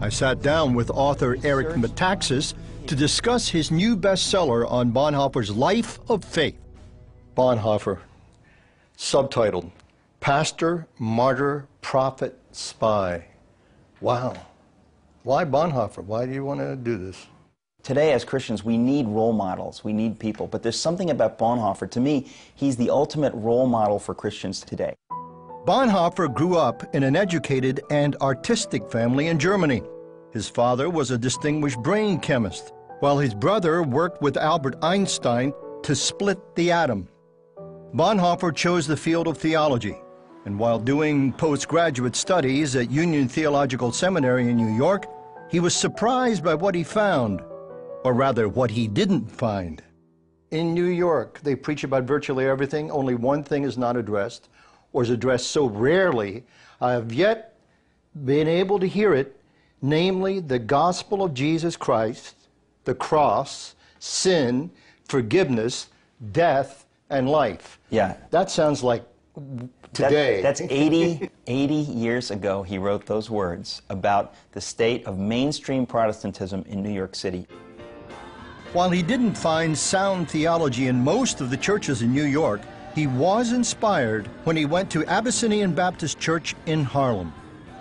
I sat down with author Eric Metaxas to discuss his new bestseller on Bonhoeffer's life of faith. Bonhoeffer, subtitled, Pastor, Martyr, Prophet, Spy. Wow. Why Bonhoeffer? Why do you want to do this? Today, as Christians, we need role models. We need people. But there's something about Bonhoeffer. To me, he's the ultimate role model for Christians today. Bonhoeffer grew up in an educated and artistic family in Germany. His father was a distinguished brain chemist, while his brother worked with Albert Einstein to split the atom. Bonhoeffer chose the field of theology, and while doing postgraduate studies at Union Theological Seminary in New York, he was surprised by what he found, or rather, what he didn't find. In New York, they preach about virtually everything. Only one thing is not addressed, or is addressed so rarely, I have yet been able to hear it, namely the gospel of Jesus Christ, the cross, sin, forgiveness, death, and life. Yeah. That sounds like today. That's 80 years ago he wrote those words about the state of mainstream Protestantism in New York City. While he didn't find sound theology in most of the churches in New York, he was inspired when he went to Abyssinian Baptist Church in Harlem.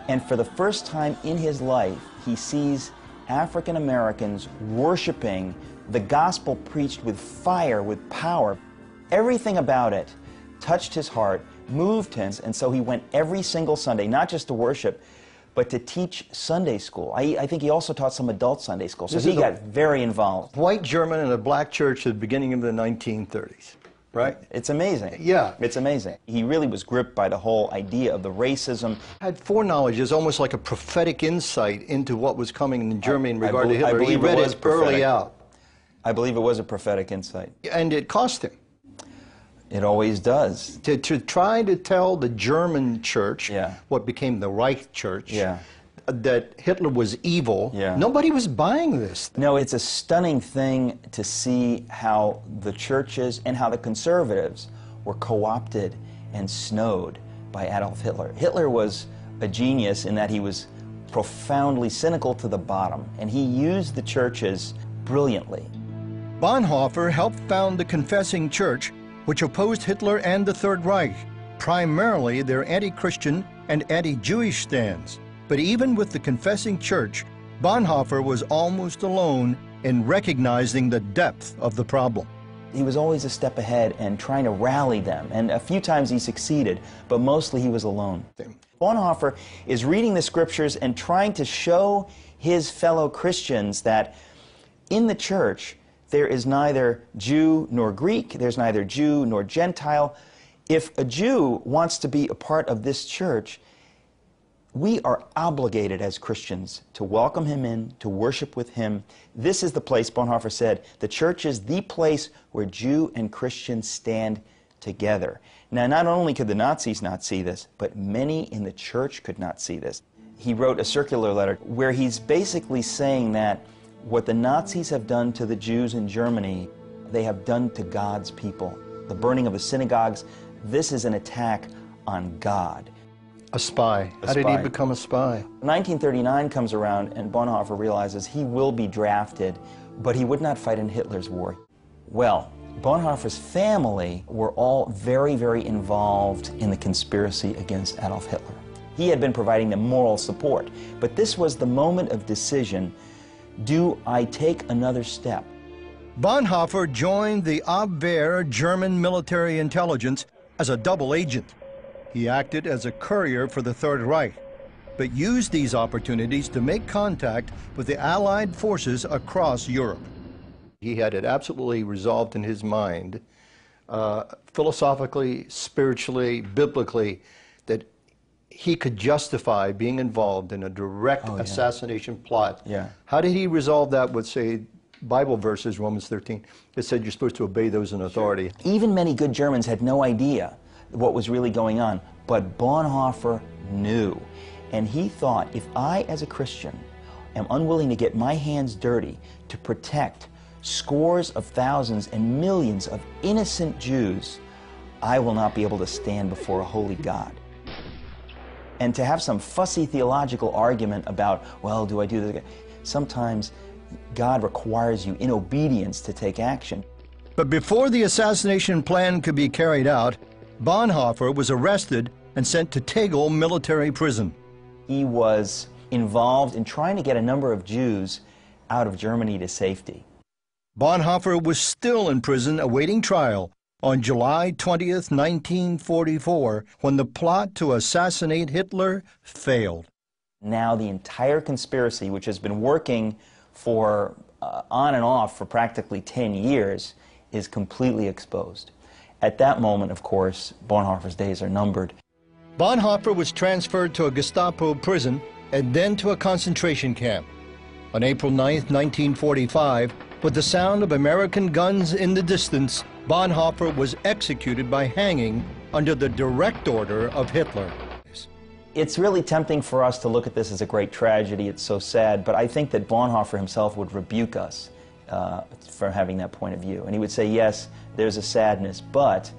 And for the first time in his life, he sees African Americans worshiping the gospel preached with fire, with power. Everything about it touched his heart, moved him, and so he went every single Sunday, not just to worship, but to teach Sunday school. I think he also taught some adult Sunday school, so he got very involved. White German in a black church at the beginning of the 1930s, right? It's amazing. Yeah. It's amazing. He really was gripped by the whole idea of the racism. Had foreknowledge, is almost like a prophetic insight into what was coming in Germany in regard to Hitler. He read it early out. I believe it was a prophetic insight. And it cost him. It always does. To try to tell the German church, what became the Reich Church, that Hitler was evil, nobody was buying this. No, it's a stunning thing to see how the churches and how the conservatives were co-opted and snowed by Adolf Hitler. Hitler was a genius in that he was profoundly cynical to the bottom, and he used the churches brilliantly. Bonhoeffer helped found the Confessing Church, which opposed Hitler and the Third Reich, primarily their anti-Christian and anti-Jewish stands. But even with the Confessing Church, Bonhoeffer was almost alone in recognizing the depth of the problem. He was always a step ahead and trying to rally them, and a few times he succeeded, but mostly he was alone. Bonhoeffer is reading the scriptures and trying to show his fellow Christians that in the church, there is neither Jew nor Greek, there's neither Jew nor Gentile. If a Jew wants to be a part of this church, we are obligated as Christians to welcome him in, to worship with him. This is the place, Bonhoeffer said, the church is the place where Jew and Christian stand together. Now, not only could the Nazis not see this, but many in the church could not see this. He wrote a circular letter where he's basically saying that what the Nazis have done to the Jews in Germany, they have done to God's people. The burning of the synagogues, this is an attack on God. A spy. How did he become a spy? 1939 comes around and Bonhoeffer realizes he will be drafted, but he would not fight in Hitler's war. Well, Bonhoeffer's family were all very, very involved in the conspiracy against Adolf Hitler. He had been providing them moral support, but this was the moment of decision. Do I take another step? Bonhoeffer joined the Abwehr German military intelligence as a double agent. He acted as a courier for the Third Reich, but used these opportunities to make contact with the Allied forces across Europe. He had it absolutely resolved in his mind, philosophically, spiritually, biblically, that he could justify being involved in a direct assassination plot. How did he resolve that with, say, Bible verses, Romans 13, that said you're supposed to obey those in authority? Even many good Germans had no idea what was really going on, but Bonhoeffer knew. And he thought, if I, as a Christian, am unwilling to get my hands dirty to protect scores of thousands and millions of innocent Jews, I will not be able to stand before a holy God. And to have some fussy theological argument about, well, do I do this? Sometimes God requires you in obedience to take action. But before the assassination plan could be carried out, Bonhoeffer was arrested and sent to Tegel military prison. He was involved in trying to get a number of Jews out of Germany to safety. Bonhoeffer was still in prison awaiting trial on July 20th, 1944, when the plot to assassinate Hitler failed. Now the entire conspiracy, which has been working for on and off for practically 10 years, is completely exposed. At that moment, of course, Bonhoeffer's days are numbered. Bonhoeffer was transferred to a Gestapo prison and then to a concentration camp. On April 9, 1945, with the sound of American guns in the distance, Bonhoeffer was executed by hanging under the direct order of Hitler. It's really tempting for us to look at this as a great tragedy. It's so sad, but I think that Bonhoeffer himself would rebuke us for having that point of view. And he would say, yes, there's a sadness, but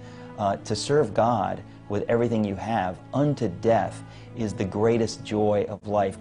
to serve God with everything you have unto death is the greatest joy of life.